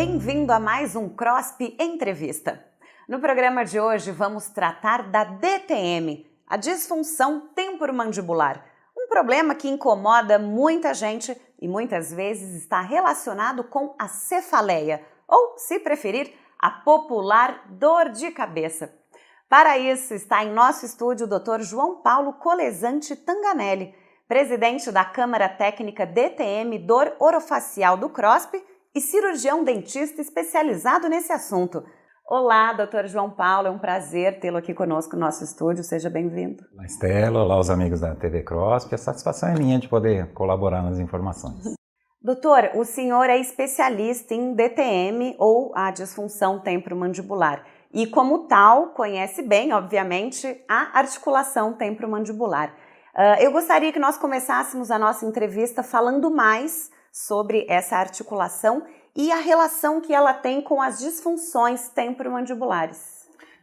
Bem-vindo a mais um CROSP Entrevista. No programa de hoje vamos tratar da DTM, a disfunção temporomandibular, um problema que incomoda muita gente e muitas vezes está relacionado com a cefaleia, ou, se preferir, a popular dor de cabeça. Para isso está em nosso estúdio o Dr. João Paulo Colesante Tanganelli, presidente da Câmara Técnica DTM Dor Orofacial do CROSP e cirurgião dentista especializado nesse assunto. Olá, Dr. João Paulo, é um prazer tê-lo aqui conosco no nosso estúdio, seja bem-vindo. Olá, Estela, olá os amigos da TV CROSP, a satisfação é minha de poder colaborar nas informações. Doutor, o senhor é especialista em DTM ou a disfunção temporomandibular e, como tal, conhece bem, obviamente, a articulação temporomandibular. Eu gostaria que nós começássemos a nossa entrevista falando mais sobre essa articulação e a relação que ela tem com as disfunções temporomandibulares.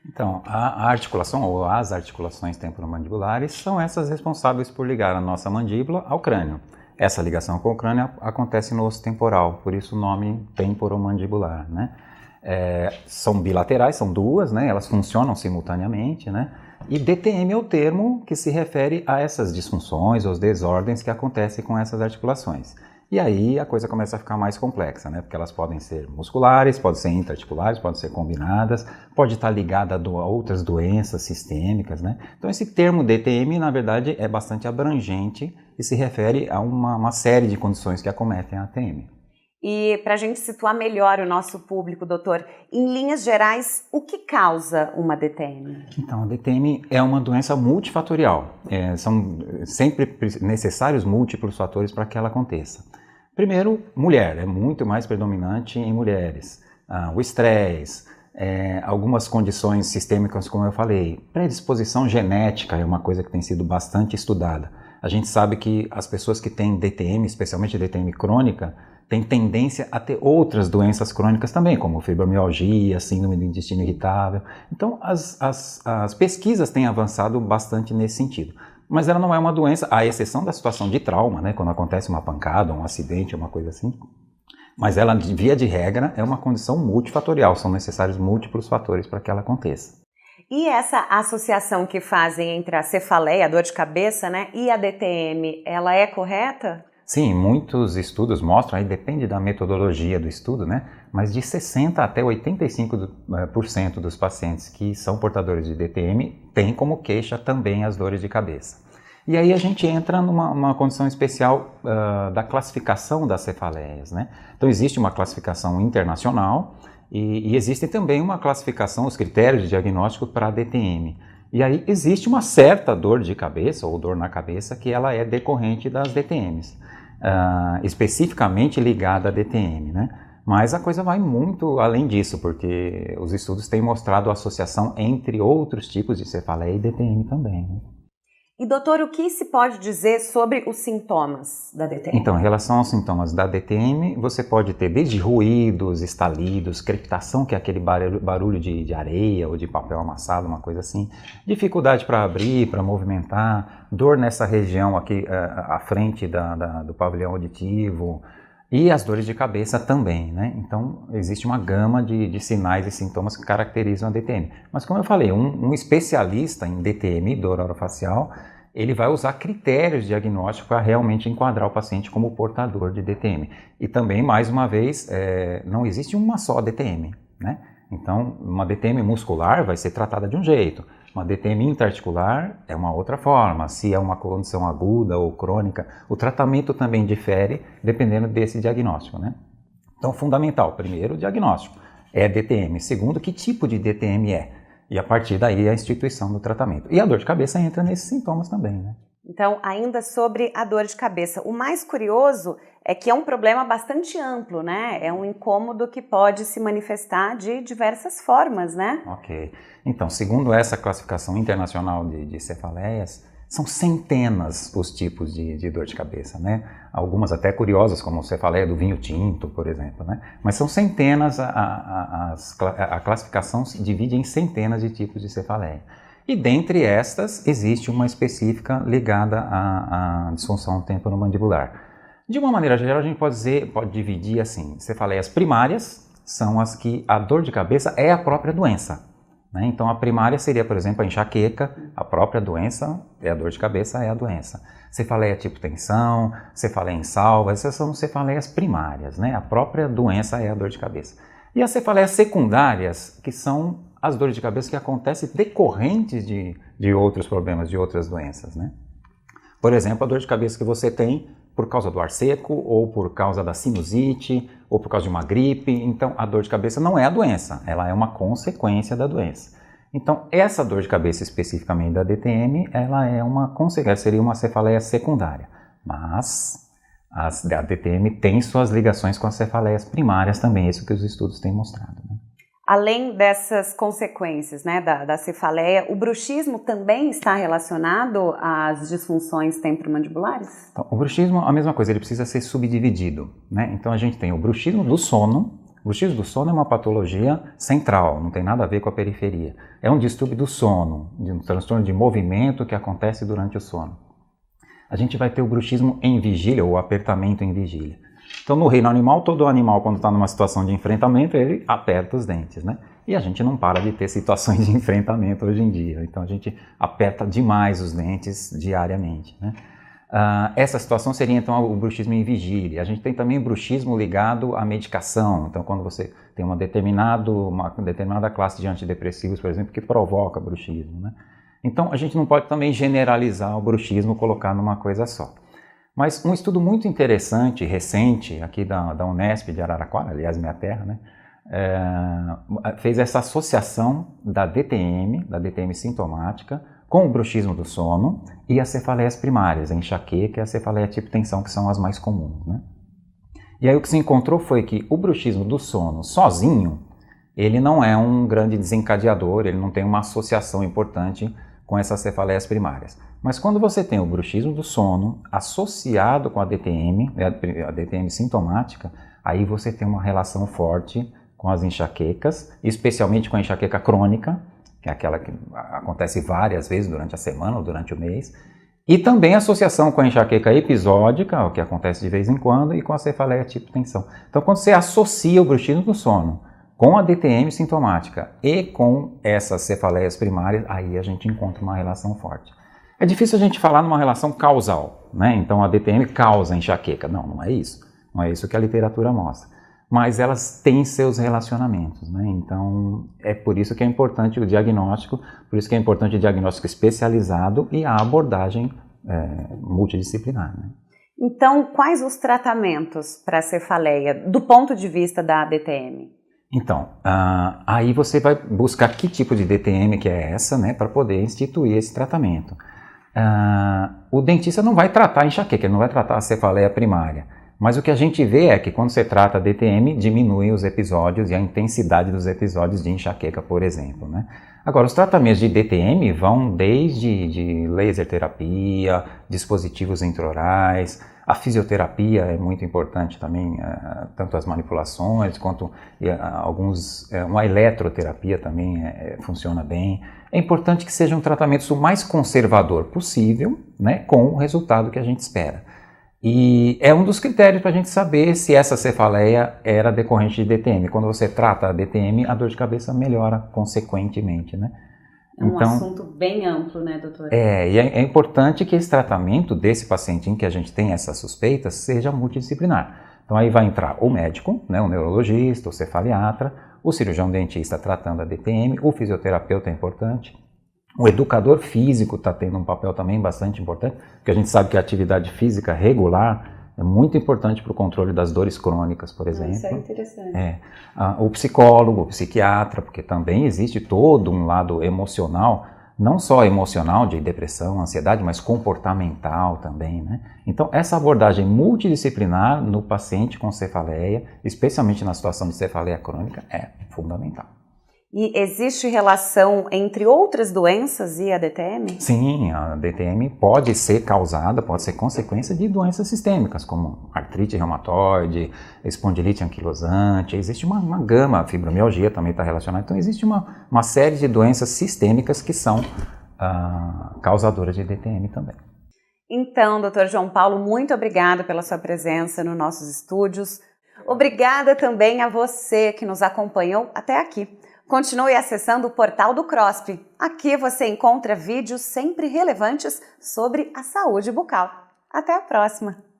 Então, a articulação ou as articulações temporomandibulares são essas responsáveis por ligar a nossa mandíbula ao crânio. Essa ligação com o crânio acontece no osso temporal, por isso o nome temporomandibular, né? São bilaterais, são duas, né? Elas funcionam simultaneamente, né? E DTM é o termo que se refere a essas disfunções ou desordens que acontecem com essas articulações. E aí a coisa começa a ficar mais complexa, né? Porque elas podem ser musculares, podem ser intraarticulares, podem ser combinadas, pode estar ligada a outras doenças sistêmicas, né? Então esse termo DTM, na verdade, é bastante abrangente e se refere a uma série de condições que acometem a TM. E para a gente situar melhor o nosso público, doutor, em linhas gerais, o que causa uma DTM? Então, a DTM é uma doença multifatorial. São sempre necessários múltiplos fatores para que ela aconteça. Primeiro, mulher, é muito mais predominante em mulheres. O estresse, algumas condições sistêmicas, como eu falei. Predisposição genética é uma coisa que tem sido bastante estudada. A gente sabe que as pessoas que têm DTM, especialmente DTM crônica, têm tendência a ter outras doenças crônicas também, como fibromialgia, síndrome do intestino irritável. Então, as pesquisas têm avançado bastante nesse sentido. Mas ela não é uma doença, à exceção da situação de trauma, né, quando acontece uma pancada, um acidente, uma coisa assim. Mas ela, via de regra, é uma condição multifatorial, são necessários múltiplos fatores para que ela aconteça. E essa associação que fazem entre a cefaleia, a dor de cabeça, né, e a DTM, ela é correta? Sim, muitos estudos mostram, aí depende da metodologia do estudo, né? Mas de 60% até 85% dos pacientes que são portadores de DTM têm como queixa também as dores de cabeça. E aí a gente entra numa condição especial da classificação das cefaleias, né? Então existe uma classificação internacional e existe também uma classificação, os critérios de diagnóstico para a DTM. E aí existe uma certa dor de cabeça ou dor na cabeça que ela é decorrente das DTMs. Especificamente ligada à DTM, né? Mas a coisa vai muito além disso, porque os estudos têm mostrado a associação entre outros tipos de cefaleia e DTM também, né? E doutor, o que se pode dizer sobre os sintomas da DTM? Então, em relação aos sintomas da DTM, você pode ter desde ruídos, estalidos, crepitação, que é aquele barulho de areia ou de papel amassado, uma coisa assim, dificuldade para abrir, para movimentar, dor nessa região aqui à frente do pavilhão auditivo e as dores de cabeça também, né? Então, existe uma gama de sinais e sintomas que caracterizam a DTM. Mas, como eu falei, um especialista em DTM, dor orofacial, ele vai usar critérios diagnósticos para realmente enquadrar o paciente como portador de DTM. E também, mais uma vez, não existe uma só DTM, né? Então, uma DTM muscular vai ser tratada de um jeito, uma DTM intraarticular é uma outra forma. Se é uma condição aguda ou crônica, o tratamento também difere dependendo desse diagnóstico, né? Então, fundamental, primeiro, o diagnóstico. É DTM. Segundo, que tipo de DTM é? E a partir daí a instituição do tratamento. E a dor de cabeça entra nesses sintomas também, né? Então, ainda sobre a dor de cabeça, o mais curioso é que é um problema bastante amplo, né? É um incômodo que pode se manifestar de diversas formas, né? Ok. Então, segundo essa classificação internacional de cefaleias, são centenas os tipos de dor de cabeça, né? Algumas até curiosas, como cefaleia do vinho tinto, por exemplo, né? Mas são centenas, a classificação se divide em centenas de tipos de cefaleia. E dentre estas, existe uma específica ligada à disfunção temporomandibular. De uma maneira geral, a gente pode dividir assim, cefaleias primárias, são as que a dor de cabeça é a própria doença. Né? Então, a primária seria, por exemplo, a enxaqueca, a própria doença é a dor de cabeça, é a doença. Cefaleia tipo tensão, cefaleia em salva, essas são cefaleias primárias, né? A própria doença é a dor de cabeça. E as cefaleias secundárias, que são as dores de cabeça que acontecem decorrentes de outros problemas, de outras doenças, né? Por exemplo, a dor de cabeça que você tem por causa do ar seco, ou por causa da sinusite, ou por causa de uma gripe. Então, a dor de cabeça não é a doença, ela é uma consequência da doença. Então, essa dor de cabeça especificamente da DTM, ela é uma consequência, seria uma cefaleia secundária. Mas a DTM tem suas ligações com as cefaleias primárias também, isso que os estudos têm mostrado, né? Além dessas consequências, né, da cefaleia, o bruxismo também está relacionado às disfunções temporomandibulares? Então, o bruxismo, a mesma coisa, ele precisa ser subdividido, né? Então a gente tem o bruxismo do sono. O bruxismo do sono é uma patologia central, não tem nada a ver com a periferia. É um distúrbio do sono, de um transtorno de movimento que acontece durante o sono. A gente vai ter o bruxismo em vigília, ou apertamento em vigília. Então, no reino animal, todo animal, quando está numa situação de enfrentamento, ele aperta os dentes, né? E a gente não para de ter situações de enfrentamento hoje em dia. Então, a gente aperta demais os dentes diariamente, né? Essa situação seria, então, o bruxismo em vigília. A gente tem também o bruxismo ligado à medicação. Então, quando você tem uma determinada classe de antidepressivos, por exemplo, que provoca bruxismo, né? Então, a gente não pode também generalizar o bruxismo, colocar numa coisa só. Mas um estudo muito interessante, recente, aqui da Unesp de Araraquara, aliás, minha terra, né, fez essa associação da DTM sintomática, com o bruxismo do sono e as cefaleias primárias, a enxaqueca e a cefaleia tipo tensão, que são as mais comuns, né? E aí o que se encontrou foi que o bruxismo do sono sozinho, ele não é um grande desencadeador, ele não tem uma associação importante com essas cefaleias primárias. Mas quando você tem o bruxismo do sono associado com a DTM sintomática, aí você tem uma relação forte com as enxaquecas, especialmente com a enxaqueca crônica, que é aquela que acontece várias vezes durante a semana ou durante o mês, e também associação com a enxaqueca episódica, o que acontece de vez em quando, e com a cefaleia tipo tensão. Então, quando você associa o bruxismo do sono com a DTM sintomática e com essas cefaleias primárias, aí a gente encontra uma relação forte. É difícil a gente falar numa relação causal, né? Então a DTM causa enxaqueca. Não, não é isso. Não é isso que a literatura mostra. Mas elas têm seus relacionamentos, né? Então é por isso que é importante o diagnóstico, por isso que é importante o diagnóstico especializado e a abordagem multidisciplinar, né? Então, quais os tratamentos para a cefaleia do ponto de vista da DTM? Então, aí você vai buscar que tipo de DTM que é essa, né, para poder instituir esse tratamento. O dentista não vai tratar a enxaqueca, ele não vai tratar a cefaleia primária, mas o que a gente vê é que quando você trata a DTM, diminui os episódios e a intensidade dos episódios de enxaqueca, por exemplo, né? Agora, os tratamentos de DTM vão desde de laser terapia, dispositivos intraorais, a fisioterapia é muito importante também, tanto as manipulações quanto uma eletroterapia também funciona bem. É importante que sejam tratamentos o mais conservador possível, né, com o resultado que a gente espera. E é um dos critérios para a gente saber se essa cefaleia era decorrente de DTM. Quando você trata a DTM, a dor de cabeça melhora consequentemente, né? É um assunto bem amplo, né, doutor? E é importante que esse tratamento desse paciente em que a gente tem essas suspeitas seja multidisciplinar. Então aí vai entrar o médico, né, o neurologista, o cefaliatra, o cirurgião dentista tratando a DTM, o fisioterapeuta é importante, o educador físico está tendo um papel também bastante importante, porque a gente sabe que a atividade física regular é muito importante para o controle das dores crônicas, por exemplo. Isso é interessante. O psicólogo, o psiquiatra, porque também existe todo um lado emocional, não só emocional de depressão, ansiedade, mas comportamental também, né? Então, essa abordagem multidisciplinar no paciente com cefaleia, especialmente na situação de cefaleia crônica, é fundamental. E existe relação entre outras doenças e a DTM? Sim, a DTM pode ser causada, pode ser consequência de doenças sistêmicas, como artrite reumatoide, espondilite anquilosante, existe uma gama, a fibromialgia também está relacionada, então existe uma série de doenças sistêmicas que são causadoras de DTM também. Então, Dr. João Paulo, muito obrigada pela sua presença nos nossos estúdios. Obrigada também a você que nos acompanhou até aqui. Continue acessando o portal do CROSP. Aqui você encontra vídeos sempre relevantes sobre a saúde bucal. Até a próxima!